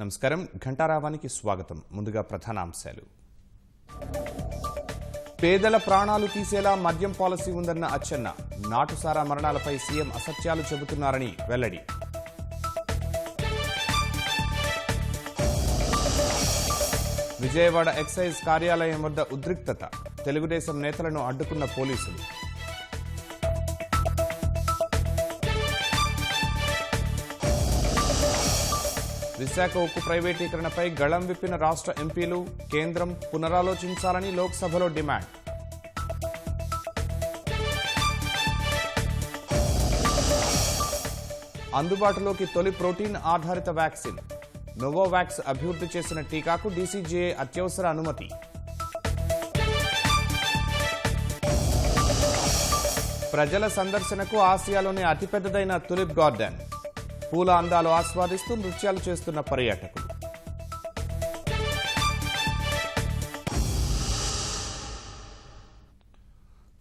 నమస్కారం ఘంటారావానికి స్వాగతం. ముందుగా ప్రధానాంశాలు. పేదల ప్రాణాలు తీసేలా మద్యం పాలసీ ఉందన్న అచ్చెన్న. నాటుసారా మరణాలపై సీఎం అసత్యాలు చెబుతున్నారని వెల్లడి. విజయవాడ ఎక్సైజ్ కార్యాలయం వద్ద ఉద్రిక్తత. తెలుగుదేశం నేతలను అడ్డుకున్న పోలీసులు. విశాఖ ఉక్కు ప్రైవేటీకరణపై గళం విప్పిన రాష్ట్ర ఎంపీలు. కేంద్రం పునరాలోచించాలని లోక్సభలో డిమాండ్. అందుబాటులోకి తొలి ప్రోటీన్ ఆధారిత వ్యాక్సిన్. నోవోవాక్స్ అభివృద్ధి చేసిన టీకాకు డీసీజీఐ అత్యవసర అనుమతి. ప్రజల సందర్శనకు ఆసియాలోనే అతిపెద్దదైన తులిప్ గార్డెన్. పూల అందాలు ఆస్వాదిస్తూ నృత్యాలు చేస్తున్న పర్యాటకులు.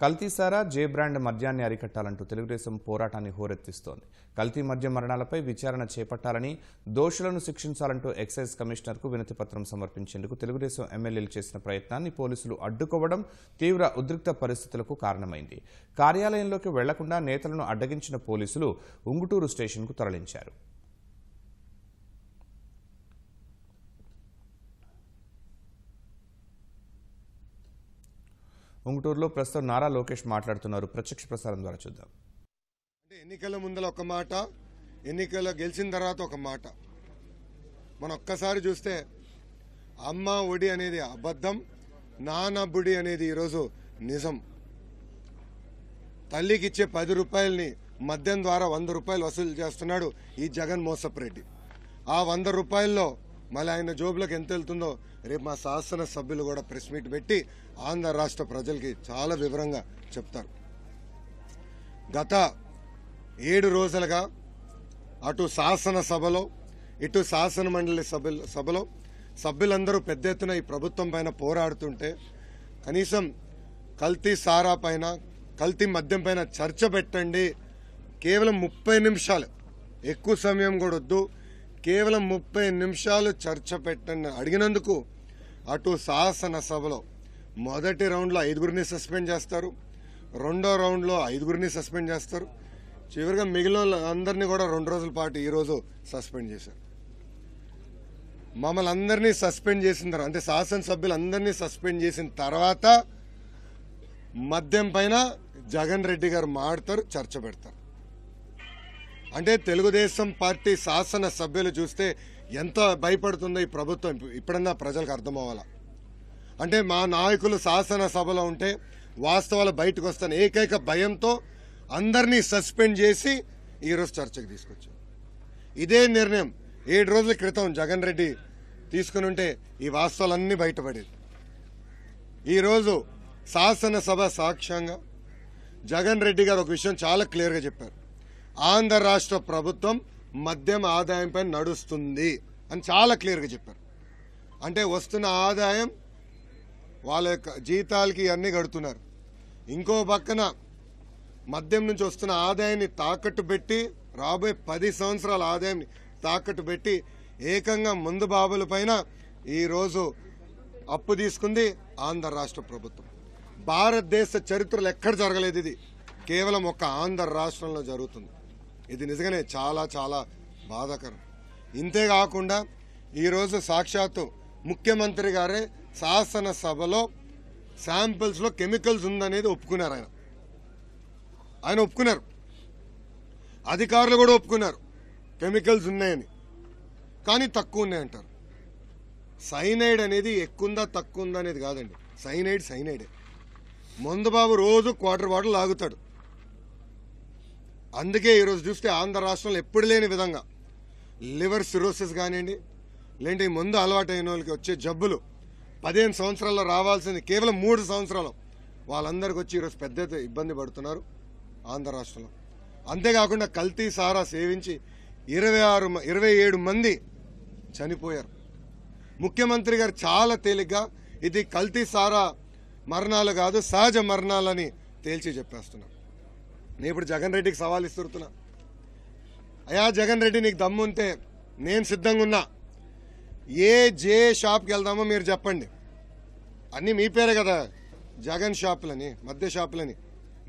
కల్తీసారా జే బ్రాండ్ మద్యాన్ని అరికట్టాలంటూ తెలుగుదేశం పోరాటాన్ని హోరెత్తిస్తోంది. కల్తీ మద్య మరణాలపై విచారణ చేపట్టాలని, దోషులను శిక్షించాలంటూ ఎక్సైజ్ కమిషనర్కు వినతిపత్రం సమర్పించేందుకు తెలుగుదేశం ఎమ్మెల్యేలు చేసిన ప్రయత్నాన్ని పోలీసులు అడ్డుకోవడం తీవ్ర ఉద్రిక్త పరిస్థితులకు కారణమైంది. కార్యాలయంలోకి వెళ్లకుండా నేతలను అడ్డగించిన పోలీసులు ఉంగుటూరు స్టేషన్కు తరలించారు. ఉంగుటూరులో ప్రస్తుతం నారా లోకేష్ మాట్లాడుతున్నారు. ప్రత్యక్ష ప్రసారం ద్వారా చూద్దాం. అంటే ఎన్నికల ముందర ఒక మాట, ఎన్నికల గెలిచిన తర్వాత ఒక మాట. మనం ఒక్కసారి చూస్తే అమ్మ ఒడి అనేది అబద్ధం, నాన్న బుడి అనేది ఈరోజు నిజం. తల్లికి ఇచ్చే 10 రూపాయలని మద్యం ద్వారా 100 రూపాయలు వసూలు చేస్తున్నాడు ఈ జగన్ మోసప్రెడ్డి. ఆ 100 రూపాయల్లో మళ్ళీ ఆయన జోబులకు ఎంత వెళ్తుందో రేపు మా శాసన సభ్యులు కూడా ప్రెస్ మీట్ పెట్టి ఆంధ్ర రాష్ట్ర ప్రజలకి చాలా వివరంగా చెప్తారు. గత 7 రోజులుగా అటు శాసనసభలో ఇటు శాసన మండలి సభలో సభ్యులందరూ పెద్ద ఎత్తున ఈ ప్రభుత్వం పైన పోరాడుతుంటే కనీసం కల్తీ సారా పైన, కల్తీ మద్యం పైన చర్చ పెట్టండి, కేవలం 30 నిమిషాలు, ఎక్కువ సమయం కూడా వద్దు, కేవలం 30 నిమిషాలు చర్చ పెట్టండి అడిగినందుకు అటు శాసనసభలో మొదటి రౌండ్లో 5గురిని సస్పెండ్ చేస్తారు, రెండో రౌండ్లో 5గురిని సస్పెండ్ చేస్తారు, చివరిగా మిగిలిన అందరినీ కూడా 2 రోజుల పాటు ఈరోజు సస్పెండ్ చేశారు. మమ్మల్ని అందరినీ సస్పెండ్ చేసిన తర్వాత, అంటే శాసనసభ్యులందరినీ సస్పెండ్ చేసిన తర్వాత మద్యం పైన జగన్ రెడ్డి గారు మాట్లాడతారు, చర్చ పెడతారు. అంటే తెలుగుదేశం పార్టీ శాసన సభ్యులు చూస్తే ఎంత భయపడుతుందో ఈ ప్రభుత్వం ఇప్పుడన్నా ప్రజలకు అర్థం అవ్వాలా. అంటే మా నాయకులు శాసనసభలో ఉంటే వాస్తవాలు బయటకు వస్తాను ఏకైక భయంతో అందరినీ సస్పెండ్ చేసి ఈరోజు చర్చకు తీసుకొచ్చాం. ఇదే నిర్ణయం 7 రోజుల క్రితం జగన్ రెడ్డి తీసుకుని ఉంటే ఈ వాస్తవాలన్నీ బయటపడేది. ఈరోజు శాసనసభ సాక్ష్యంగా జగన్ రెడ్డి గారు ఒక విషయం చాలా క్లియర్గా చెప్పారు. ఆంధ్ర రాష్ట్ర ప్రభుత్వం మద్యం ఆదాయంపై నడుస్తుంది అని చాలా క్లియర్గా చెప్పారు. అంటే వస్తున్న ఆదాయం వాళ్ళ యొక్క జీతాలకి అన్నీ గడుతున్నారు. ఇంకో పక్కన మద్యం నుంచి వస్తున్న ఆదాయాన్ని తాకట్టు పెట్టి రాబోయే 10 సంవత్సరాల ఆదాయాన్ని తాకట్టు పెట్టి ఏకంగా ముందు బాబుల పైన ఈరోజు అప్పు తీసుకుంది ఆంధ్ర రాష్ట్ర ప్రభుత్వం. భారతదేశ చరిత్రలో ఎక్కడ జరగలేదు ఇది, కేవలం ఒక ఆంధ్ర రాష్ట్రంలో జరుగుతుంది. ఇది నిజంగానే చాలా చాలా బాధాకరం. ఇంతేకాకుండా ఈరోజు సాక్షాత్తు ముఖ్యమంత్రి గారే శాసనసభలో శాంపిల్స్లో కెమికల్స్ ఉందనేది ఒప్పుకున్నారు. ఆయన ఒప్పుకున్నారు, అధికారులు కూడా ఒప్పుకున్నారు కెమికల్స్ ఉన్నాయని, కానీ తక్కువ ఉన్నాయంటారు. సైనైడ్ అనేది ఎక్కువ ఉందా తక్కువ ఉందా అనేది కాదండి, సైనైడే. మందుబాబు రోజు 1/4 బాటిల్ లాగుతాడు. అందుకే ఈరోజు చూస్తే ఆంధ్ర రాష్ట్రంలో ఎప్పుడు లేని విధంగా లివర్ సిరోసిస్ కానివ్వండి, లేదంటే ముందు అలవాటైన వాళ్ళకి వచ్చే జబ్బులు 15 సంవత్సరాల్లో రావాల్సింది కేవలం 3 సంవత్సరాలు వాళ్ళందరికీ వచ్చి ఈరోజు పెద్ద ఇబ్బంది పడుతున్నారు ఆంధ్ర రాష్ట్రంలో. అంతేకాకుండా కల్తీ సారా సేవించి 27 మంది చనిపోయారు. ముఖ్యమంత్రి గారు చాలా తేలిగ్గా ఇది కల్తీ సారా మరణాలు కాదు, సహజ మరణాలని తేల్చి చెప్పేస్తున్నారు. నేను ఇప్పుడు జగన్ రెడ్డికి సవాల్ ఇస్తున్నా, అయ్యా జగన్ రెడ్డి నీకు దమ్ముంటే నేను సిద్ధంగా ఉన్నా, జే షాప్కి వెళ్దామో మీరు చెప్పండి. అన్నీ మీ పేరే కదా, జగన్ షాపులని, మధ్య షాపులని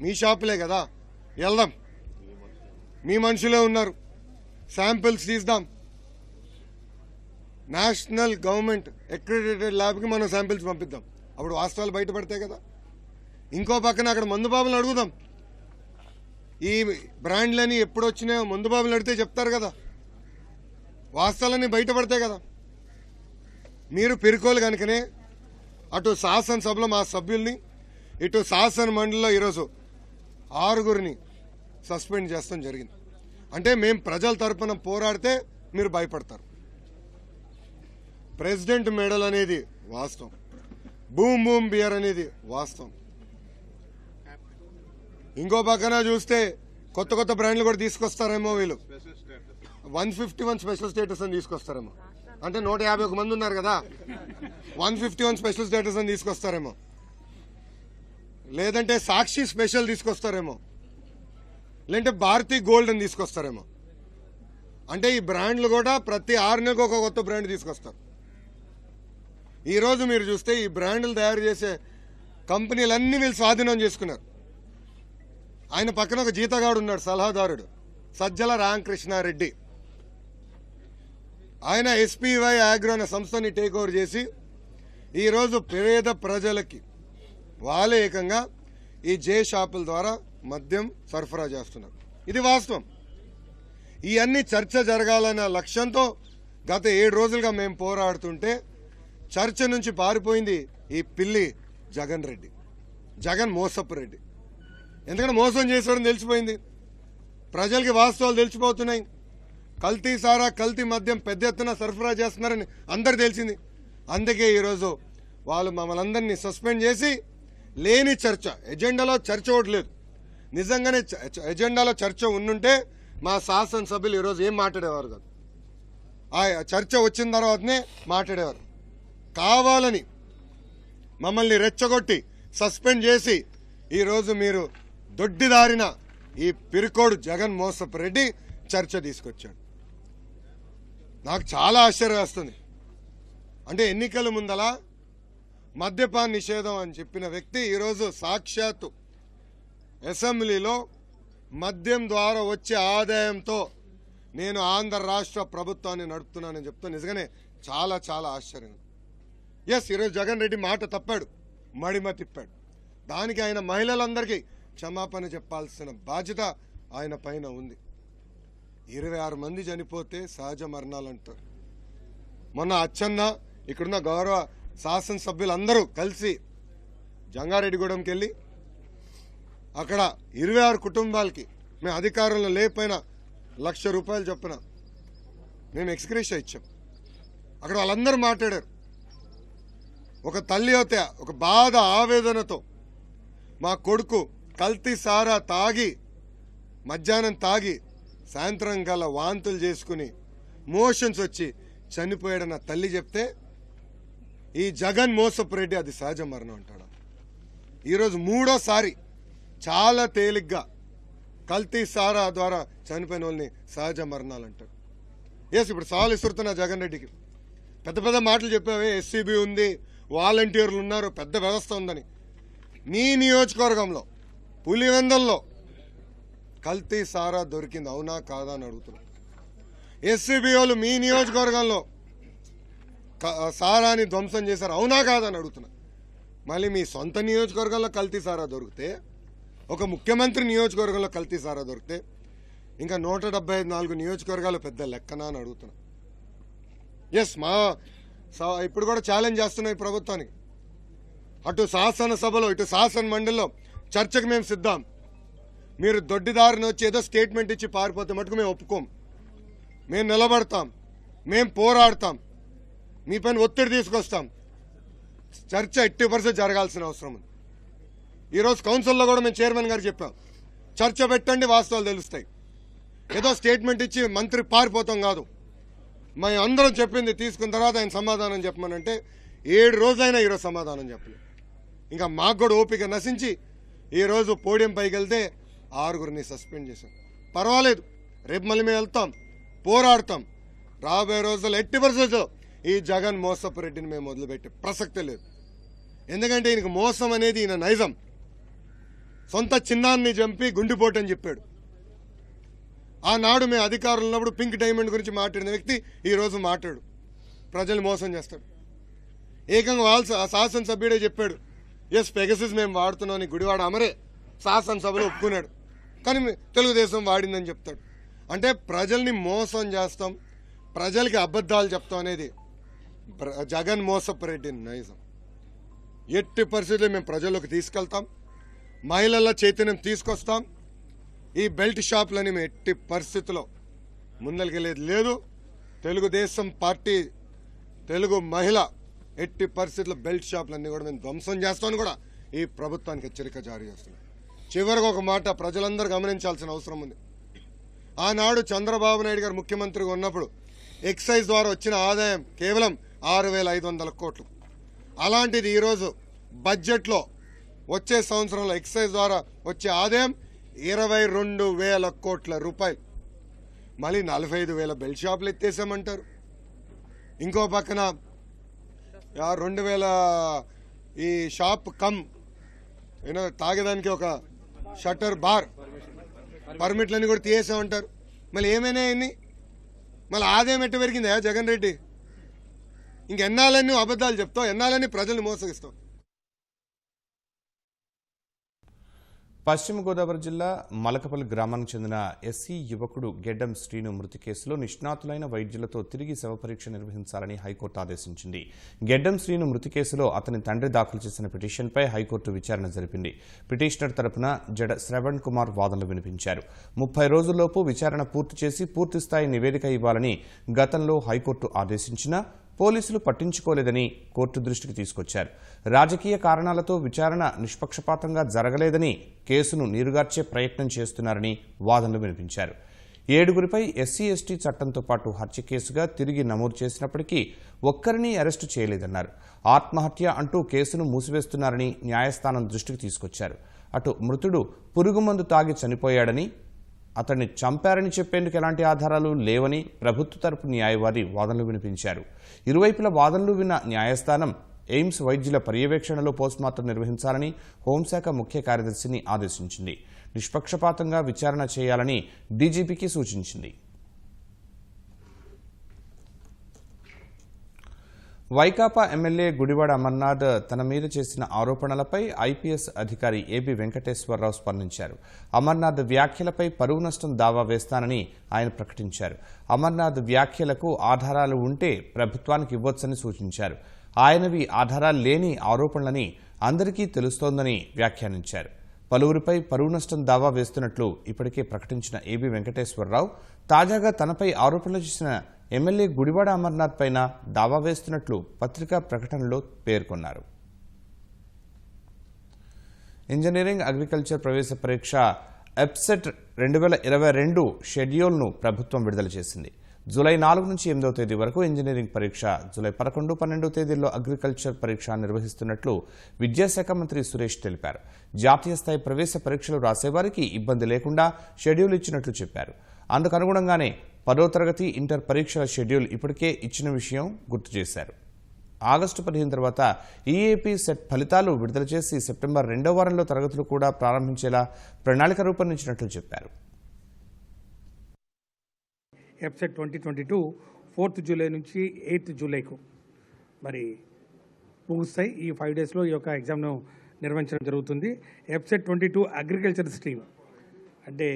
మీ షాపులే కదా. వెళ్దాం, మీ మనుషులే ఉన్నారు, శాంపిల్స్ తీద్దాం. నేషనల్ గవర్నమెంట్ అక్రిడిటెడ్ ల్యాబ్కి మనం శాంపిల్స్ పంపిద్దాం. అప్పుడు వాస్తవాలు బయటపడతాయి కదా. ఇంకో పక్కన అక్కడ మందు బాబులను అడుగుదాం. ఈ బ్రాండ్లని ఎప్పుడు వచ్చినాయో మందు బాబులు అడిగితే చెప్తారు కదా, వాస్తవాలన్నీ బయటపడతాయి కదా. మీరు పిరుకోలు కనుకనే అటు శాసనసభలో మా సభ్యుల్ని, ఇటు శాసన మండలిలో ఈరోజు 6గురిని సస్పెండ్ చేస్తాం జరిగింది. అంటే మేము ప్రజల తరపున పోరాడితే మీరు భయపడతారు. ప్రెసిడెంట్ మెడల్ అనేది వాస్తవం, బూమ్ బూమ్ బియర్ అనేది వాస్తవం. ఇంకో పక్కన చూస్తే కొత్త కొత్త బ్రాండ్లు కూడా తీసుకొస్తారేమో వీళ్ళు. 151 స్పెషల్ స్టేటస్ అని తీసుకొస్తారేమో. అంటే 151 మంది ఉన్నారు కదా, 151 స్పెషల్ స్టేటస్ అని తీసుకొస్తారేమో. లేదంటే సాక్షి స్పెషల్ తీసుకొస్తారేమో, లేదంటే భారతీ గోల్డ్ అని తీసుకొస్తారేమో. అంటే ఈ బ్రాండ్లు కూడా ప్రతి 6 నెలలకు ఒక కొత్త బ్రాండ్ తీసుకొస్తారు. ఈరోజు మీరు చూస్తే ఈ బ్రాండ్లు తయారు చేసే కంపెనీలన్నీ వీళ్ళు స్వాధీనం చేసుకున్నారు. ఆయన పక్కన ఒక జీతగాడు ఉన్నాడు, సలహాదారుడు, సజ్జల రామకృష్ణారెడ్డి. ఆయన ఎస్పీవై ఆగ్రో అనే సంస్థని టేక్ ఓవర్ చేసి ఈరోజు పేద ప్రజలకి వాళ్ళే ఏకంగా ఈ జే షాపుల ద్వారా మద్యం సరఫరా చేస్తున్నారు. ఇది వాస్తవం. ఇవన్నీ చర్చ జరగాలన్న లక్ష్యంతో గత 7 రోజులుగా మేము పోరాడుతుంటే చర్చ నుంచి పారిపోయింది ఈ పిల్లి జగన్ రెడ్డి, జగన్ మోసపు రెడ్డి. ఎందుకంటే మోసం చేశాడని తెలిసిపోయింది, ప్రజలకి వాస్తవాలు తెలిసిపోతున్నాయి. కల్తీ సారా, కల్తీ మద్యం పెద్ద ఎత్తున సరఫరా చేస్తున్నారని అందరు తెలిసింది. అందుకే ఈరోజు వాళ్ళు మమ్మల్ని అందరినీ సస్పెండ్ చేసి లేని చర్చ, ఎజెండాలో చర్చ ఒకటి లేదు. నిజంగానే ఎజెండాలో చర్చ ఉండుంటే మా శాసనసభ్యులు ఈరోజు ఏం మాట్లాడేవారు కాదు. ఆ చర్చ వచ్చిన తర్వాతనే మాట్లాడేవారు. కావాలని మమ్మల్ని రెచ్చగొట్టి సస్పెండ్ చేసి ఈరోజు మీరు దొడ్డిదారిన ఈ పిరికోడు జగన్ మోసపు రెడ్డి చర్చ తీసుకొచ్చాడు. నాకు చాలా ఆశ్చర్యం వేస్తుంది. అంటే ఎన్నికల ముందల మద్యపాన నిషేధం అని చెప్పిన వ్యక్తి ఈరోజు సాక్షాత్తు అసెంబ్లీలో మద్యం ద్వారా వచ్చే ఆదాయంతో నేను ఆంధ్ర రాష్ట్ర ప్రభుత్వాన్ని నడుపుతున్నానని చెప్తూ నిజంగానే చాలా చాలా ఆశ్చర్యం. ఎస్, ఈరోజు జగన్ రెడ్డి మాట తప్పాడు, మడిమ తిప్పాడు. దానికి ఆయన మహిళలందరికీ క్షమాపణ చెప్పాల్సిన బాధ్యత ఆయన పైన ఉంది. 26 మంది చనిపోతే సహజ మరణాలు అంటారు. మొన్న అచ్చన్న, ఇక్కడున్న గౌరవ శాసనసభ్యులందరూ కలిసి జంగారెడ్డిగూడెంకి వెళ్ళి అక్కడ 26 కుటుంబాలకి మేము అధికారంలో లేకపోయినా ₹1,00,000 చొప్పున మేము ఎక్స్గ్రేషియా ఇచ్చాం. అక్కడ వాళ్ళందరూ మాట్లాడారు. ఒక తల్లి అయితే ఒక బాధ ఆవేదనతో మా కొడుకు కల్తీ సారా తాగి మధ్యాహ్నం తాగి సాయంత్రం గల వాంతులు చేసుకుని మోషన్స్ వచ్చి చనిపోయాడన్న తల్లి చెప్తే ఈ జగన్ మోసపు రెడ్డి అది సహజ మరణం అంటాడు. ఈరోజు 3వ చాలా తేలిగ్గా కల్తీ సారా ద్వారా చనిపోయిన వాళ్ళని సహజ మరణాలు అంటారు. ఎస్, ఇప్పుడు సవాల్ ఇస్తున్నా జగన్ రెడ్డికి. పెద్ద పెద్ద మాటలు చెప్పావే, ఎస్సీబీ ఉంది, వాలంటీర్లు ఉన్నారు, పెద్ద వ్యవస్థ ఉందని. నీ నియోజకవర్గంలో పులివెందల్లో కల్తీ సారా దొరికింది, అవునా కాదా అని అడుగుతున్నా. ఎస్సీబీ వాళ్ళు మీ నియోజకవర్గంలో సారాని ధ్వంసం చేశారు, అవునా కాదా అని అడుగుతున్నా. మళ్ళీ మీ సొంత నియోజకవర్గంలో కల్తీ సారా దొరికితే, ఒక ముఖ్యమంత్రి నియోజకవర్గంలో కల్తీ సారా దొరికితే ఇంకా 174 నియోజకవర్గాలు పెద్ద లెక్కనా అని అడుగుతున్నా. ఎస్, ఇప్పుడు కూడా ఛాలెంజ్ చేస్తున్నాయి ప్రభుత్వానికి. అటు శాసనసభలో ఇటు శాసన మండలిలో చర్చకు మేము సిద్ధం. మీరు దొడ్డిదారిని వచ్చి ఏదో స్టేట్మెంట్ ఇచ్చి పారిపోతే మటుకు మేము ఒప్పుకోం. మేము నిలబడతాం, మేము పోరాడతాం, మీ పైన ఒత్తిడి తీసుకొస్తాం. చర్చ 80% జరగాల్సిన అవసరం ఉంది. ఈరోజు కౌన్సిల్లో కూడా మేము చైర్మన్ గారికి చెప్పాం, చర్చ పెట్టండి, వాస్తవాలు తెలుస్తాయి. ఏదో స్టేట్మెంట్ ఇచ్చి మంత్రి పారిపోతాం కాదు. మేము అందరం చెప్పింది తీసుకున్న తర్వాత ఆయన సమాధానం చెప్పమనంటే 7 రోజులైనా ఈరోజు సమాధానం చెప్పలేదు. ఇంకా మాకు కూడా ఓపిక నశించి ఈరోజు పోడియం పైకి వెళ్తే 6గురిని సస్పెండ్ చేశాం. పర్వాలేదు, రేపు మళ్ళీ మేము వెళ్తాం, పోరాడతాం. రాబోయే రోజుల్లో 80% ఈ జగన్ మోసపు రెడ్డిని మేము మొదలుపెట్టే ప్రసక్తే లేదు. ఎందుకంటే ఈయనకు మోసం అనేది ఈయన నైజం. సొంత చిన్నాన్ని చంపి గుండెపోటు అని చెప్పాడు. ఆనాడు మేము అధికారులు ఉన్నప్పుడు పింక్ డైమండ్ గురించి మాట్లాడిన వ్యక్తి ఈరోజు మాట్లాడు ప్రజల్ని మోసం చేస్తాడు. ఏకంగా వాళ్ళు శాసనసభ్యుడే చెప్పాడు, ఎస్ పెగసిస్ మేము వాడుతున్నామని గుడివాడ అమరే శాసనసభలో ఒప్పుకున్నాడు. కానీ తెలుగుదేశం వాడిందని చెప్తాడు. అంటే ప్రజల్ని మోసం చేస్తాం, ప్రజలకి అబద్ధాలు చెప్తాం అనేది జగన్ మోసపు రెడ్డి నైజం. ఎట్టి పరిస్థితుల్లో మేము ప్రజల్లోకి తీసుకెళ్తాం, మహిళల చైతన్యం తీసుకొస్తాం. ఈ బెల్ట్ షాపులని మేము ఎట్టి పరిస్థితుల్లో ముందరికెళ్ళేది లేదు. తెలుగుదేశం పార్టీ తెలుగు మహిళ ఎట్టి పరిస్థితుల్లో బెల్ట్ షాపులన్నీ కూడా మేము ధ్వంసం చేస్తామని కూడా ఈ ప్రభుత్వానికి హెచ్చరిక జారీ చేస్తున్నాం. చివరికి ఒక మాట ప్రజలందరూ గమనించాల్సిన అవసరం ఉంది. ఆనాడు చంద్రబాబు నాయుడు గారు ముఖ్యమంత్రిగా ఉన్నప్పుడు ఎక్సైజ్ ద్వారా వచ్చిన ఆదాయం కేవలం 6,500 కోట్లు. అలాంటిది ఈరోజు బడ్జెట్లో వచ్చే సంవత్సరంలో ఎక్సైజ్ ద్వారా వచ్చే ఆదాయం 22,000 కోట్ల రూపాయలు. మళ్ళీ 45,000 బెల్ట్ షాపులు ఎత్తేసామంటారు. ఇంకో పక్కన 2,000 ఈ షాప్ కమ్ తాగేదానికి ఒక షట్టర్ బార్ పర్మిట్లన్నీ కూడా తీసేసామంటారు. మళ్ళీ ఏమైనా అన్ని మళ్ళీ ఆదాయం ఎట్ట పెరిగిందా జగన్ రెడ్డి? ఇంకెన్నాళ్ళని అబద్ధాలు చెప్తావు, ఎన్నాళ్ళని ప్రజల్ని మోసగిస్తావు. పశ్చిమ గోదావరి జిల్లా మలకపల్లి గ్రామానికి చెందిన ఎస్సీ యువకుడు గెడ్డం శ్రీను మృతి కేసులో నిష్ణాతులైన వైద్యులతో తిరిగి శవపరీక్ష నిర్వహించాలని హైకోర్టు ఆదేశించింది. గెడ్డం శ్రీను మృతి కేసులో అతని తండ్రి దాఖలు చేసిన పిటిషన్పై హైకోర్టు విచారణ జరిపింది. పిటిషనర్ తరపున జడ శ్రవణ్ కుమార్ వాదనలు వినిపించారు. 30 రోజుల్లోపు విచారణ పూర్తి చేసి పూర్తిస్థాయి నివేదిక ఇవ్వాలని గతంలో హైకోర్టు ఆదేశించినా పోలీసులు పట్టించుకోలేదని కోర్టు దృష్టికి తీసుకొచ్చారు. రాజకీయ కారణాలతో విచారణ నిష్పక్షపాతంగా జరగలేదని కేసును నీరుగార్చే ప్రయత్నం చేస్తున్నారని వాదనలు వినిపించారు. 7గురిపై ఎస్సీ ఎస్టీ చట్టంతో పాటు హత్య కేసుగా తిరిగి నమోదు చేసినప్పటికీ ఒక్కరిని అరెస్టు చేయలేదన్నారు. ఆత్మహత్య అంటూ కేసును మూసివేస్తున్నారని న్యాయస్థానం దృష్టికి తీసుకొచ్చారు. అటు మృతుడు పురుగుమందు తాగి చనిపోయాడని, అతన్ని చంపారని చెప్పేందుకు ఎలాంటి ఆధారాలు లేవని ప్రభుత్వ తరపు న్యాయవాది వాదనలు వినిపించారు. ఇరువైపుల వాదనలు విన్న న్యాయస్థానం ఎయిమ్స్ వైద్యుల పర్యవేక్షణలో పోస్టుమార్టం నిర్వహించాలని హోంశాఖ ముఖ్య కార్యదర్శిని ఆదేశించింది. నిష్పక్షపాతంగా విచారణ చేయాలని డీజీపీకి సూచించింది. వైకాపా ఎమ్మెల్యే గుడివాడ అమర్నాథ్ తన మీద చేసిన ఆరోపణలపై ఐపీఎస్ అధికారి ఏబి వెంకటేశ్వరరావు స్పందించారు. అమర్నాథ్ వ్యాఖ్యలపై పరువు నష్టం దావా వేస్తానని ఆయన ప్రకటించారు. అమర్నాథ్ వ్యాఖ్యలకు ఆధారాలు ఉంటే ప్రభుత్వానికి ఇవ్వొచ్చని సూచించారు. ఆయనవి ఆధారాలు లేని ఆరోపణలని అందరికీ తెలుస్తోందని వ్యాఖ్యానించారు. పలువురిపై పరువు నష్టం దావా వేస్తున్నట్లు ఇప్పటికే ప్రకటించిన ఏబి వెంకటేశ్వరరావు తాజాగా తనపై ఆరోపణలు చేసిన ఎమ్మెల్యే గుడివాడ అమర్నాథ్ పైన దావా వేస్తున్నట్లు పత్రికా ప్రకటనలో పేర్కొన్నారు. ఇంజనీరింగ్ అగ్రికల్చర్ ప్రవేశ పరీక్ష ఎప్సెట్ 2022 షెడ్యూల్ను ప్రభుత్వం విడుదల చేసింది. జూలై 4 నుంచి 8వ తేదీ వరకు ఇంజనీరింగ్ పరీక్ష, జూలై 11, 12వ తేదీల్లో అగ్రికల్చర్ పరీక్ష నిర్వహిస్తున్నట్లు విద్యాశాఖ మంత్రి సురేష్ తెలిపారు. జాతీయ స్థాయి ప్రవేశ పరీక్షలు రాసేవారికి ఇబ్బంది లేకుండా షెడ్యూల్ ఇచ్చినట్లు చెప్పారు. అందుకు అనుగుణంగానే 10వ తరగతి ఇంటర్ పరీక్షల షెడ్యూల్ ఇప్పటికే ఇచ్చిన విషయం గుర్తు చేశారు. ఆగస్టు 15 తర్వాత ఈఏపీ సెట్ ఫలితాలు విడుదల చేసి సెప్టెంబర్ 2వ వారంలో తరగతులు కూడా ప్రారంభించేలా ప్రణాళిక రూపొందించినట్లు చెప్పారు. ఎప్సెట్ 2022 4th జూలై నుంచి 8th జూలైకు మరి ముగుస్తాయి. ఈ 5 డేస్లో ఈ యొక్క ఎగ్జామ్ను నిర్వహించడం జరుగుతుంది. ఎప్సెట్ 22 అగ్రికల్చర్ స్ట్రీమ్ అంటే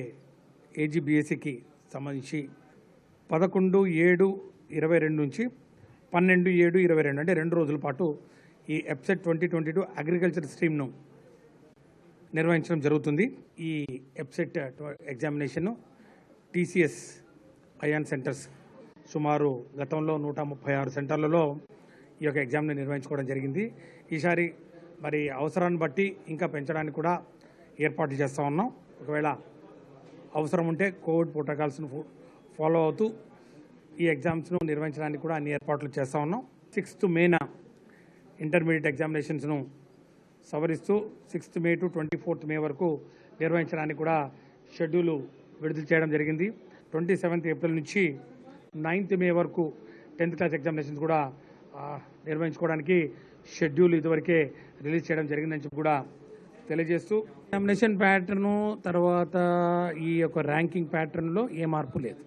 ఏజీబీఎస్సీకి సంబంధించి 11/7/22 నుంచి 12/7/22 అంటే 2 రోజుల పాటు ఈ ఎప్సెట్ 2022 అగ్రికల్చర్ స్ట్రీమ్ను నిర్వహించడం జరుగుతుంది. ఈ ఎప్సెట్ ఎగ్జామినేషన్ను టీసీఎస్ అయాన్ సెంటర్స్ సుమారు గతంలో 136 సెంటర్లలో ఈ యొక్క ఎగ్జామ్ని నిర్వహించుకోవడం జరిగింది. ఈసారి మరి అవసరాన్ని బట్టి ఇంకా పెంచడానికి కూడా ఏర్పాట్లు చేస్తూ ఉన్నాం. ఒకవేళ అవసరం ఉంటే కోవిడ్ ప్రోటోకాల్స్ను ఫాలో అవుతూ ఈ ఎగ్జామ్స్ను నిర్వహించడానికి కూడా అన్ని ఏర్పాట్లు చేస్తూ ఉన్నాం. 6th మేన ఇంటర్మీడియట్ ఎగ్జామినేషన్స్ను సవరిస్తూ 6th మే టు 24th మే వరకు నిర్వహించడానికి కూడా షెడ్యూల్ విడుదల చేయడం జరిగింది. 27th ఏప్రిల్ నుంచి 9th మే వరకు 10th క్లాస్ ఎగ్జామినేషన్స్ కూడా నిర్వహించుకోవడానికి షెడ్యూల్ ఇదివరకే రిలీజ్ చేయడం జరిగిందని చెప్పి కూడా తెలియజేస్తూ ఎగ్జామినేషన్ ప్యాటర్ను తర్వాత ఈ యొక్క ర్యాంకింగ్ ప్యాటర్న్లో ఏ మార్పు లేదు.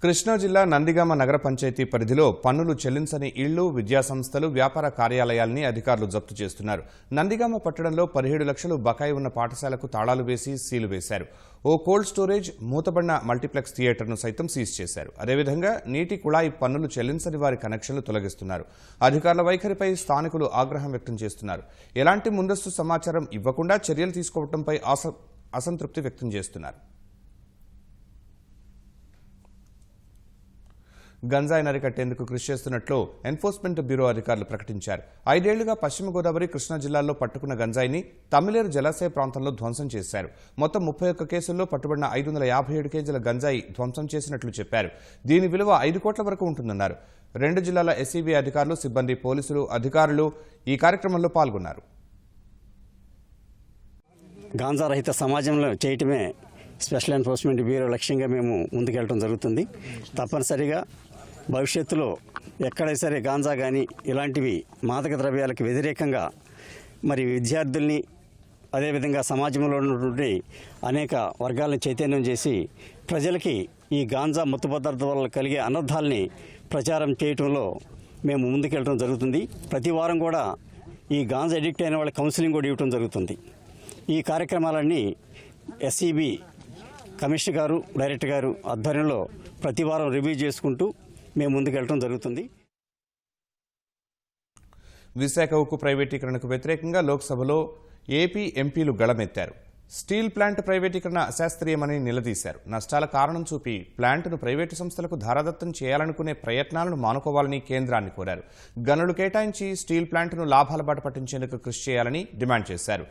కృష్ణా జిల్లా నందిగామ నగర పంచాయతీ పరిధిలో పన్నులు చెల్లించని ఇళ్లు, విద్యాసంస్థలు, వ్యాపార కార్యాలయాల్ని అధికారులు జప్తు చేస్తున్నారు. నందిగామ పట్టణంలో 17 లక్షలు బకాయి ఉన్న పాఠశాలకు తాళాలు వేసి సీలు వేశారు. ఓ కోల్డ్ స్టోరేజ్, మూతబడిన మల్టీప్లెక్స్ థియేటర్ను సైతం సీజ్ చేశారు. అదేవిధంగా నీటి కుళాయి పన్నులు చెల్లించని వారి కనెక్షన్లు తొలగిస్తున్నారు. అధికారుల వైఖరిపై స్థానికులు ఆగ్రహం వ్యక్తం చేస్తున్నారు. ఎలాంటి ముందస్తు సమాచారం ఇవ్వకుండా చర్యలు తీసుకోవడంపై అసంతృప్తి వ్యక్తం చేస్తున్నారు. గంజాయి అరికట్టేందుకు కృషి చేస్తున్నట్లు ఎన్ఫోర్స్మెంట్ బ్యూరో అధికారులు ప్రకటించారు. 5 ఏళ్లుగా పశ్చిమ గోదావరి, కృష్ణా జిల్లాల్లో పట్టుకున్న గంజాయిని తమిళేరు జలాశయ ప్రాంతంలో ధ్వంసం చేశారు. మొత్తం 31 కేసుల్లో పట్టుబడిన 557 కేజీల గంజాయి ధ్వంసం చేసినట్లు చెప్పారు. దీని విలువ 5 కోట్ల వరకు ఉంటుందన్నారు. 2 జిల్లాల ఎస్సీబీ అధికారులు, సిబ్బంది, పోలీసులు, అధికారులు ఈ కార్యక్రమంలో పాల్గొన్నారు. గాంజా రహిత సమాజంలో చేయటమే స్పెషల్ ఎన్ఫోర్స్మెంట్ బ్యూరో లక్ష్యంగా మేము ముందుకెళ్ళడం జరుగుతుంది. తప్పనిసరిగా భవిష్యత్తులో ఎక్కడైనా సరే గాంజా కానీ ఇలాంటివి మాదక ద్రవ్యాలకు వ్యతిరేకంగా మరి విద్యార్థుల్ని, అదేవిధంగా సమాజంలో ఉన్నటువంటి అనేక వర్గాలను చైతన్యం చేసి ప్రజలకి ఈ గాంజా మత్తు పదార్థాల వల్ల కలిగే అనర్థాలని ప్రచారం చేయటంలో మేము ముందుకెళ్ళడం జరుగుతుంది. ప్రతి వారం కూడా ఈ గాంజా అడిక్ట్ అయిన వాళ్ళకి కౌన్సిలింగ్ కూడా ఇవ్వడం జరుగుతుంది. ఈ కార్యక్రమాలన్నీ ఎస్సీబీ కమిషనర్ గారు, డైరెక్టర్ గారు ఆధ్వర్యంలో ప్రతి వారం రివ్యూ చేసుకుంటూ మేము ముందుకెళ్ళడం జరుగుతుంది. విశాఖ ఉక్కు ప్రైవేటీకరణకు వ్యతిరేకంగా లోక్సభలో ఏపీ ఎంపీలు గళమెత్తారు. స్టీల్ ప్లాంట్ ప్రైవేటీకరణ అశాస్త్రీయమని నిలదీశారు. నష్టాల కారణం చూపి ప్లాంట్ను ప్రైవేటు సంస్థలకు ధారాదత్తం చేయాలనుకునే ప్రయత్నాలను మానుకోవాలని కేంద్రాన్ని కోరారు. గనులు కేటాయించి స్టీల్ ప్లాంట్ను లాభాల బాట పట్టించేందుకు కృషి చేయాలని డిమాండ్ చేశారు.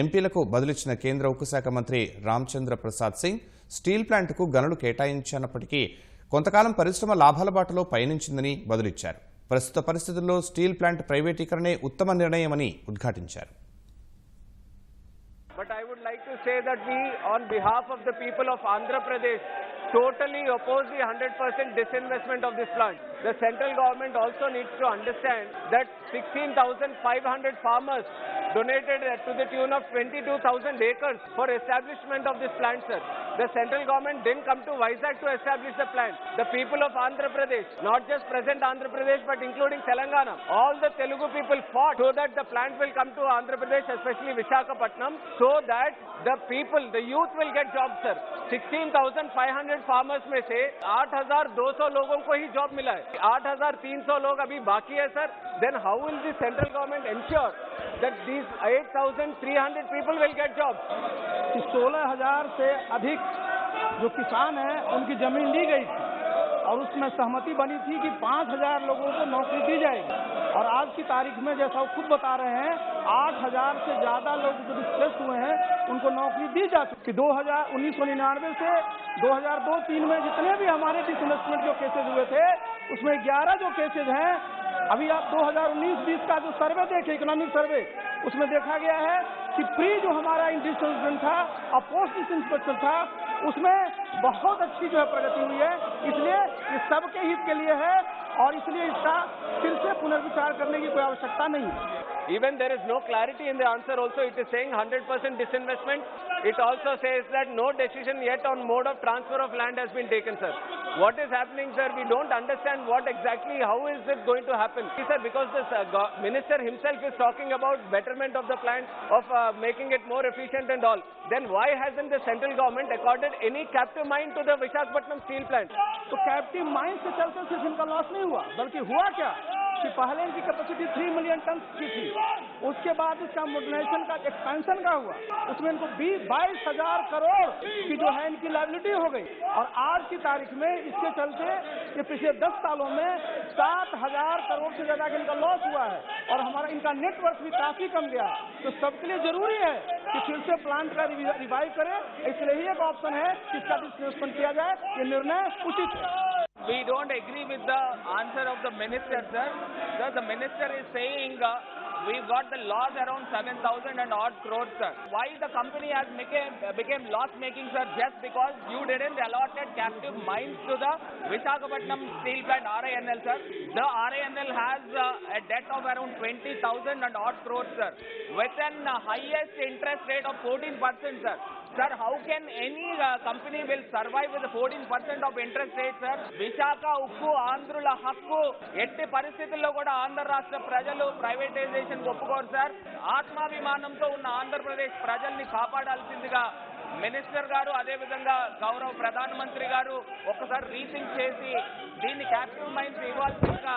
ఎంపీలకు బదులిచ్చిన కేంద్ర ఉక్కు శాఖ మంత్రి రామచంద్ర ప్రసాద్ సింగ్ స్టీల్ ప్లాంట్కు గనులు కేటాయించినప్పటికీ కొంతకాలం పరిశ్రమ లాభాల బాటలో పయనించిందని బదులిచ్చారు. ప్రస్తుత పరిస్థితుల్లో స్టీల్ ప్లాంట్ ప్రైవేటీకరణే ఉత్తమ నిర్ణయమని ఉద్ఘాటించారు. But I would like to say that we, on behalf of the people of Andhra Pradesh, totally oppose the 100% disinvestment of this plant. The central government also needs to understand that 16,500 farmers donated to the tune of 22,000 acres for establishment of this plant, sir. The central government didn't come to Vizag to establish the plant. The people of Andhra Pradesh, not just present Andhra Pradesh but including Telangana, all the Telugu people fought so that the plant will come to Andhra Pradesh, especially Visakhapatnam, so that the people, the youth will get jobs, sir. 16,500 farmers में से 8,200 लोगों को ही job मिला है. 8,300 लोग अभी बाकी है, sir. Then how will the central government ensure that these 8,300 people will get jobs? 16,000 से अधिक जो किसान हैं उनकी जमीन ली गई थी और उसमें सहमति बनी थी कि 5,000 लोगों को नौकरी दी जाएगी और आज की तारीख में जैसा वो खुद बता रहे हैं 8,000 से ज्यादा लोग जो डिस्प्लेस हुए हैं उनको नौकरी दी जा चुकी। 1999 से 2002-03 में जितने भी हमारे डिसइन्वेस्टमेंट जो केसेज हुए थे उसमें 11 जो केसेज हैं अभी आप 2019-20 का जो सर्वे देखें, इकोनॉमिक सर्वे, उसमें देखा गया है कि प्री जो हमारा डिसइन्वेस्टमेंट था और पोस्ट डिसइन्वेस्टमेंट था उसमें बहुत अच्छी जो है प्रगति हुई है। इसलिए ये सबके हित के लिए है और इसलिए इसका फिर से पुनर्विचार करने की कोई आवश्यकता नहीं है। Even there is no clarity in the answer also. It is saying 100% disinvestment. It also says that no decision yet on mode of transfer of land has been taken, sir. What is happening, sir? We don't understand what exactly, how is it going to happen? Sir, because the minister himself is talking about betterment of the plant, of making it more efficient and all. Then why hasn't the central government accorded any captive mine to the Visakhapatnam steel plant? तो captive mine से चलते सिर्फ इनका loss नहीं हुआ, बल्कि हुआ क्या कि पहले इनकी कैपेसिटी 3 मिलियन टन की थी, उसके बाद इसका मॉडर्नाइजेशन का एक्सपेंशन का हुआ, उसमें इनको 22,000 करोड़ की जो है इनकी लायबिलिटी हो गई और आज की तारीख में इसके चलते ये पिछले 10 सालों में 7,000 करोड़ से ज्यादा का इनका लॉस हुआ है और हमारा इनका नेटवर्क भी काफी कम गया। तो सबके लिए जरूरी है कि फिर से प्लांट का रिवाइव करें, इसलिए ही एक ऑप्शन है कि इसका डिस्प्लेसमेंट किया जाए। ये निर्णय उचित है। we don't agree with the answer of the minister, sir. Sir, the minister is saying we've got the loss around 7,000 and odd crores, sir. Why the company has became loss-making, sir? Just because you didn't allotted captive mines to the Visakhapatnam Steel Plant, RINL, sir. The RINL has a debt of around 20,000 and odd crores, sir, with an highest interest rate of 14%, sir. Sir, how can any company will survive with a 14% of interest rate, sir? Vishaka Ukku Andhrula Hakku ఎట్టి పరిస్థితుల్లో కూడా ఆంధ్ర రాష్ట్ర ప్రజలు privatisation ఒప్పుకోరు, sir. ఆత్మాభిమానంతో ఉన్న ఆంధ్రప్రదేశ్ ప్రజల్ని కాపాడాల్సిందిగా minister గారు అదేవిధంగా గౌరవ ప్రధానమంత్రి గారు ఒక్కసారి రీథింక్ చేసి దీన్ని క్యాపిటల్ మైన్స్ ఇవ్వాల్సిందిగా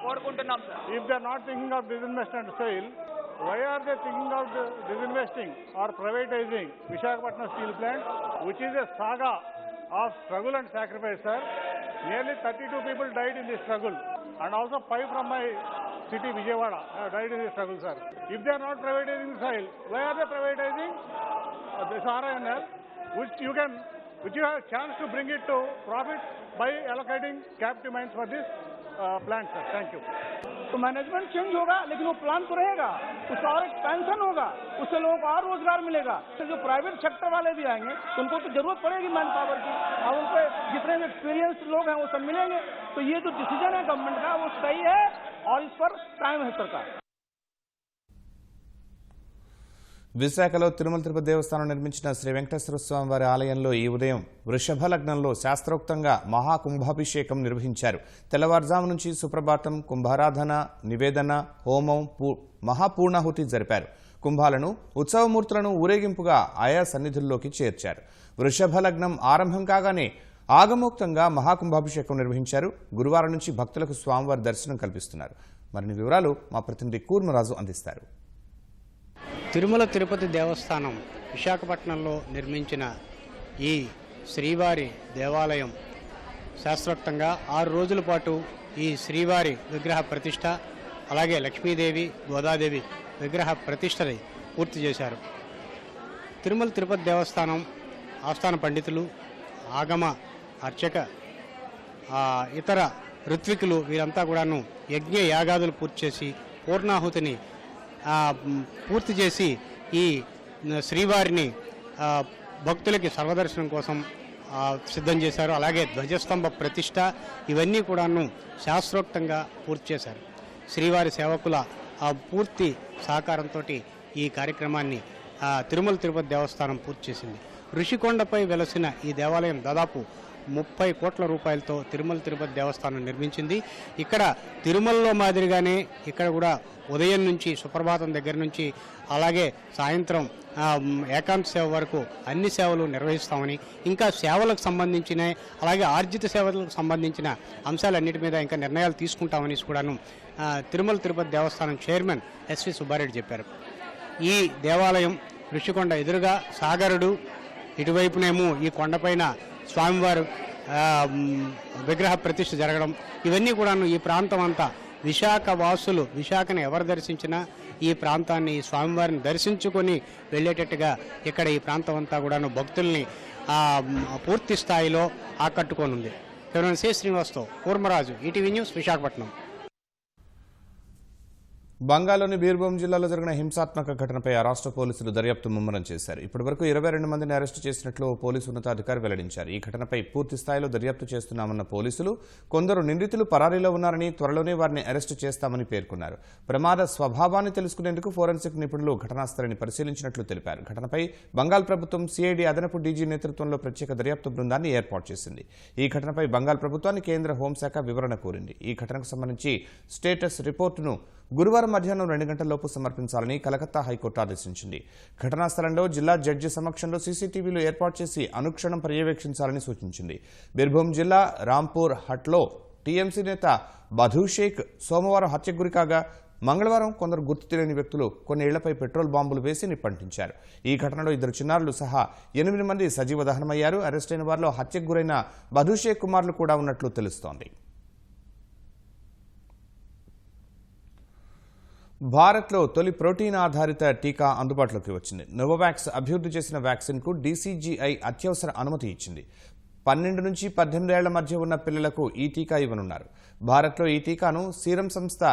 కోరుకుంటున్నాం, sir. If they are not thinking of disinvestment sale, why are they thinking of disinvesting or privatizing Visakhapatnam Steel Plant, which is a saga of struggle and sacrifice, sir? Nearly 32 people died in this struggle, and also 5 from my city, Vijayawada, died in this struggle, sir. If they are not privatizing the sale, why are they privatizing this RINL, which you have a chance to bring it to profit by allocating captive mines for this plant, sir. Thank you. तो management change होगा, लेकिन वो plan तो रहेगा, उसका और expansion होगा, उससे लोगों को और रोजगार मिलेगा. तो जो प्राइवेट सेक्टर वाले भी आएंगे तो उनको तो जरूरत पड़ेगी मैन पावर की, और उनको जितने भी एक्सपीरियंस लोग हैं वो सब मिलेंगे. तो ये जो डिसीजन है गवर्नमेंट का वो सही है और इस पर टाइम है सरकार. విశాఖలో తిరుమల తిరుపతి దేవస్థానం నిర్మించిన శ్రీ వెంకటేశ్వర స్వామి వారి ఆలయంలో ఈ ఉదయం వృషభ లగ్నంలో శాస్త్రోక్తంగా మహాకుంభాభిషేకం నిర్వహించారు. తెల్లవారుజాము నుంచి సుప్రభాతం, కుంభారాధన, నివేదన, హోమం, మహాపూర్ణాహుతి జరిపారు. కుంభాలను, ఉత్సవమూర్తులను ఊరేగింపుగా ఆయా సన్నిధుల్లోకి చేర్చారు. వృషభ లగ్నం ఆరంభం కాగానే ఆగమోక్తంగా మహాకుంభాభిషేకం నిర్వహించారు. గురువారం నుంచి భక్తులకు స్వామివారి దర్శనం కల్పిస్తున్నారు. మరిన్ని వివరాలు మా ప్రతినిధి కూర్మరాజు అందిస్తారు. తిరుమల తిరుపతి దేవస్థానం విశాఖపట్నంలో నిర్మించిన ఈ శ్రీవారి దేవాలయం శాస్త్రోక్తంగా 6 రోజుల పాటు ఈ శ్రీవారి విగ్రహ ప్రతిష్ట, అలాగే లక్ష్మీదేవి, గోదాదేవి విగ్రహ ప్రతిష్టని పూర్తి చేశారు. తిరుమల తిరుపతి దేవస్థానం ఆస్థాన పండితులు, ఆగమ అర్చక, ఇతర ఋత్వికులు వీరంతా కూడాను యజ్ఞ యాగాదులు పూర్తి చేసి పూర్ణాహుతిని పూర్తి చేసి ఈ శ్రీవారిని భక్తులకి సర్వదర్శనం కోసం సిద్ధం చేశారు. అలాగే ధ్వజస్తంభ ప్రతిష్ట ఇవన్నీ కూడాను శాస్త్రోక్తంగా పూర్తి చేశారు. శ్రీవారి సేవకుల పూర్తి సహకారంతో ఈ కార్యక్రమాన్ని తిరుమల తిరుపతి దేవస్థానం పూర్తి చేసింది. ఋషికొండపై వెలసిన ఈ దేవాలయం దాదాపు 30 కోట్ల రూపాయలతో తిరుమల తిరుపతి దేవస్థానం నిర్మించింది. ఇక్కడ తిరుమలలో మాదిరిగానే ఇక్కడ కూడా ఉదయం నుంచి సుప్రభాతం దగ్గర నుంచి అలాగే సాయంత్రం ఏకాంత సేవ వరకు అన్ని సేవలు నిర్వహిస్తామని, ఇంకా సేవలకు సంబంధించిన అలాగే ఆర్జిత సేవలకు సంబంధించిన అంశాలన్నిటి మీద ఇంకా నిర్ణయాలు తీసుకుంటామని కూడాను తిరుమల తిరుపతి దేవస్థానం చైర్మన్ ఎస్వి సుబ్బారెడ్డి చెప్పారు. ఈ దేవాలయం ఋషికొండ ఎదురుగా సాగరుడు, ఇటువైపునేమో ఈ కొండపైన స్వామివారు విగ్రహ ప్రతిష్ఠ జరగడం ఇవన్నీ కూడాను ఈ ప్రాంతం అంతా విశాఖ వాసులు విశాఖను ఎవరు దర్శించినా ఈ ప్రాంతాన్ని స్వామివారిని దర్శించుకొని వెళ్ళేటట్టుగా ఇక్కడ ఈ ప్రాంతం అంతా కూడాను భక్తుల్ని పూర్తి స్థాయిలో ఆకట్టుకోనుంది. కెమెరామెన్ సి శ్రీనివాస్తో కూర్మరాజు, ఈటీవీ న్యూస్, విశాఖపట్నం. బంగాల్లోని బీర్భూమ్ జిల్లాలో జరిగిన హింసాత్మక ఘటనపై ఆ రాష్ట్ర పోలీసులు దర్యాప్తు ముమ్మరం చేశారు. ఇప్పటివరకు 22 మందిని అరెస్టు చేసినట్లు పోలీసు ఉన్నతాధికారి వెల్లడించారు. ఈ ఘటనపై పూర్తి స్థాయిలో దర్యాప్తు చేస్తున్నామన్న పోలీసులు కొందరు నిందితులు పరారీలో ఉన్నారని, త్వరలోనే వారిని అరెస్టు చేస్తామని పేర్కొన్నారు. ప్రమాద స్వభావాన్ని తెలుసుకునేందుకు ఫోరెన్సిక్ నిపుణులు ఘటనాస్థలిని పరిశీలించినట్లు తెలిపారు. ఘటనపై బంగాల్ ప్రభుత్వం సిఐడి అదనపు డీజీ నేతృత్వంలో ప్రత్యేక దర్యాప్తు బృందాన్ని ఏర్పాటు చేసింది. ఈ ఘటనపై బంగాల్ ప్రభుత్వాన్ని కేంద్ర హోంశాఖ వివరణ కోరింది. ఈ ఘటనకు సంబంధించి స్టేటస్ రిపోర్టును గురువారం మధ్యాహ్నం 2 గంటలలోపు సమర్పించాలని కలకత్తా హైకోర్టు ఆదేశించింది. ఘటనా స్థలంలో జిల్లా జడ్జి సమక్షంలో సీసీటీవీలు ఏర్పాటు చేసి అనుక్షణం పర్యవేక్షించాలని సూచించింది. బీర్భూమ్ జిల్లా రాంపూర్ హట్లో టీఎంసీ నేత బధూ షేక్ సోమవారం హత్యకు గురికాగా మంగళవారం కొందరు గుర్తు తెలియని వ్యక్తులు కొన్ని ఇళ్లపై పెట్రోల్ బాంబులు వేసి నిప్పంటించారు. ఈ ఘటనలో 2 చిన్నారులు సహా 8 మంది సజీవ దహనమయ్యారు. అరెస్టైన వారిలో హత్యకు గురైన బధూ షేక్ కుమారులు కూడా ఉన్నట్లు తెలుస్తోంది. భారత్లో తొలి ప్రోటీన్ ఆధారిత టీకా అందుబాటులోకి వచ్చింది. నోవోవాక్స్ అభివృద్ధి చేసిన వ్యాక్సిన్కు డీసీజీఐ అత్యవసర అనుమతి ఇచ్చింది. 12 నుంచి 18 ఏళ్ల మధ్య ఉన్న పిల్లలకు ఈ టీకా ఇవ్వనున్నారు. భారత్లో ఈ టీకాను సీరం సంస్థ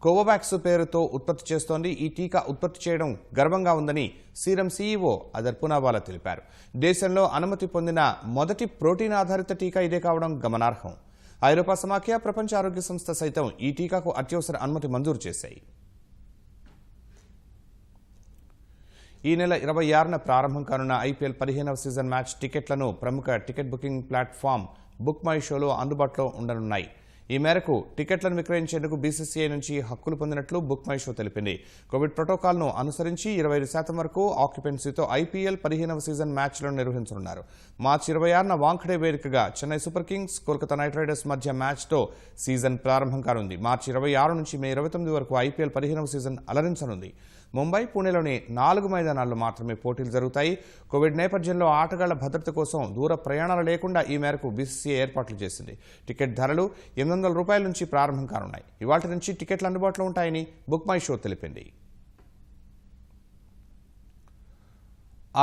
కోవోవాక్స్ పేరుతో ఉత్పత్తి చేస్తోంది. ఈ టీకా ఉత్పత్తి చేయడం గర్వంగా ఉందని సీరం సీఈఓ అదర్ పూనావాలా తెలిపారు. దేశంలో అనుమతి పొందిన మొదటి ప్రోటీన్ ఆధారిత టీకా ఇదే కావడం గమనార్హం. ఐరోపా సమాఖ్య, ప్రపంచ ఆరోగ్య సంస్థ సైతం ఈ టీకాకు అత్యవసర అనుమతి మంజూరు చేశాయి. ఈ నెల 26న ప్రారంభం కానున్న ఐపీఎల్ 15వ సీజన్ మ్యాచ్ టికెట్లను ప్రముఖ ticket booking platform book my షోలో అందుబాటులో ఉండనున్నాయి. ఈ మేరకు టికెట్లను విక్రయించేందుకు బీసీసీఐ నుంచి హక్కులు పొందినట్లు బుక్ మై షో తెలిపింది. కోవిడ్ ప్రోటోకాల్ను అనుసరించి 25% వరకు ఆక్యుపెన్సీతో ఐపీఎల్ 15వ సీజన్ మ్యాచ్లను నిర్వహించనున్నారు. మార్చి 26న వాంఖడే వేదికగా Chennai super Kings, Kolkata night riders మధ్య మ్యాచ్తో సీజన్ ప్రారంభం కానుంది. మార్చి 26 నుంచి మే 29 వరకు ఐపీఎల్ 15వ సీజన్ అలరించనుంది. ముంబై, పుణేలోని 4 మైదానాల్లో మాత్రమే పోటీలు జరుగుతాయి. కోవిడ్ నేపథ్యంలో ఆటగాళ్ల భద్రత కోసం దూర ప్రయాణాలు లేకుండా ఈ మేరకు బీసీసీఐ ఏర్పాట్లు చేసింది. టికెట్ ధరలు $800 నుంచి ప్రారంభం కానున్నాయి. ఇవాళ నుంచి టికెట్లు అందుబాటులో ఉంటాయని బుక్ మై షో తెలిపింది.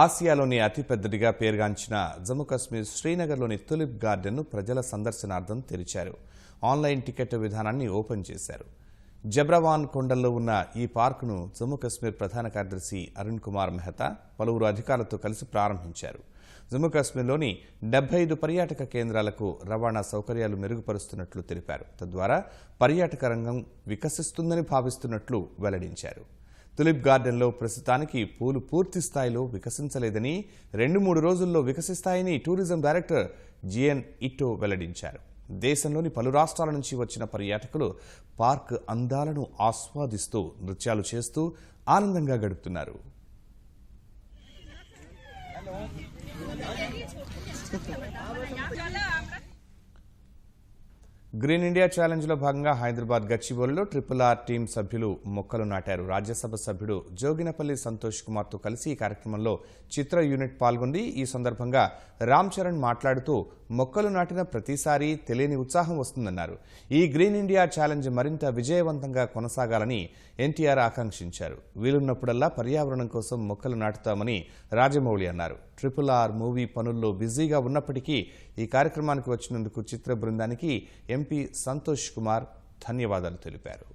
ఆసియాలోని అతిపెద్దదిగా పేరుగాంచిన జమ్మూ కాశ్మీర్ శ్రీనగర్లోని తులిప్ గార్డెన్ను ప్రజల సందర్శనార్థం తెరిచారు. ఆన్లైన్ టికెట్ విధానాన్ని ఓపెన్ చేశారు. జబ్రవాన్ కొండల్లో ఉన్న ఈ పార్కును జమ్మూ కాశ్మీర్ ప్రధాన కార్యదర్శి అరుణ్ కుమార్ మెహతా పలువురు అధికారులతో కలిసి ప్రారంభించారు. జమ్మూ కాశ్మీర్లోని 75 పర్యాటక కేంద్రాలకు రవాణా సౌకర్యాలు మెరుగుపరుస్తున్నట్లు తెలిపారు. తద్వారా పర్యాటక రంగం వికసిస్తుందని భావిస్తున్నట్లు వెల్లడించారు. తులిప్ గార్డెన్లో ప్రస్తుతానికి పూలు పూర్తి స్థాయిలో వికసించలేదని, 2-3 రోజుల్లో వికసిస్తాయని టూరిజం డైరెక్టర్ జిఎన్ ఇట్టో వెల్లడించారు. దేశంలోని పలు రాష్ట్రాల నుంచి వచ్చిన పర్యాటకులు పార్క్ అందాలను ఆస్వాదిస్తూ నృత్యాలు చేస్తూ ఆనందంగా గడుపుతున్నారు. గ్రీన్ ఇండియా ఛాలెంజ్లో భాగంగా హైదరాబాద్ గచ్చిబౌలిలో RRR టీం సభ్యులు మొక్కలు నాటారు. రాజ్యసభ సభ్యుడు జోగినపల్లి సంతోష్ కుమార్తో కలిసి ఈ కార్యక్రమంలో చిత్ర యూనిట్ పాల్గొంది. ఈ సందర్భంగా రామ్ చరణ్ మాట్లాడుతూ మొక్కలు నాటిన ప్రతిసారి తెలియని ఉత్సాహం వస్తుందన్నారు. ఈ గ్రీన్ ఇండియా ఛాలెంజ్ మరింత విజయవంతంగా కొనసాగాలని ఎన్టీఆర్ ఆకాంక్షించారు. వీలున్నప్పుడల్లా పర్యావరణం కోసం మొక్కలు నాటుతామని రాజమౌళి అన్నారు. RRR మూవీ పనుల్లో బిజీగా ఉన్నప్పటికీ ఈ కార్యక్రమానికి వచ్చినందుకు చిత్ర బృందానికి ఎంపీ సంతోష్ కుమార్ ధన్యవాదాలు తెలిపారు.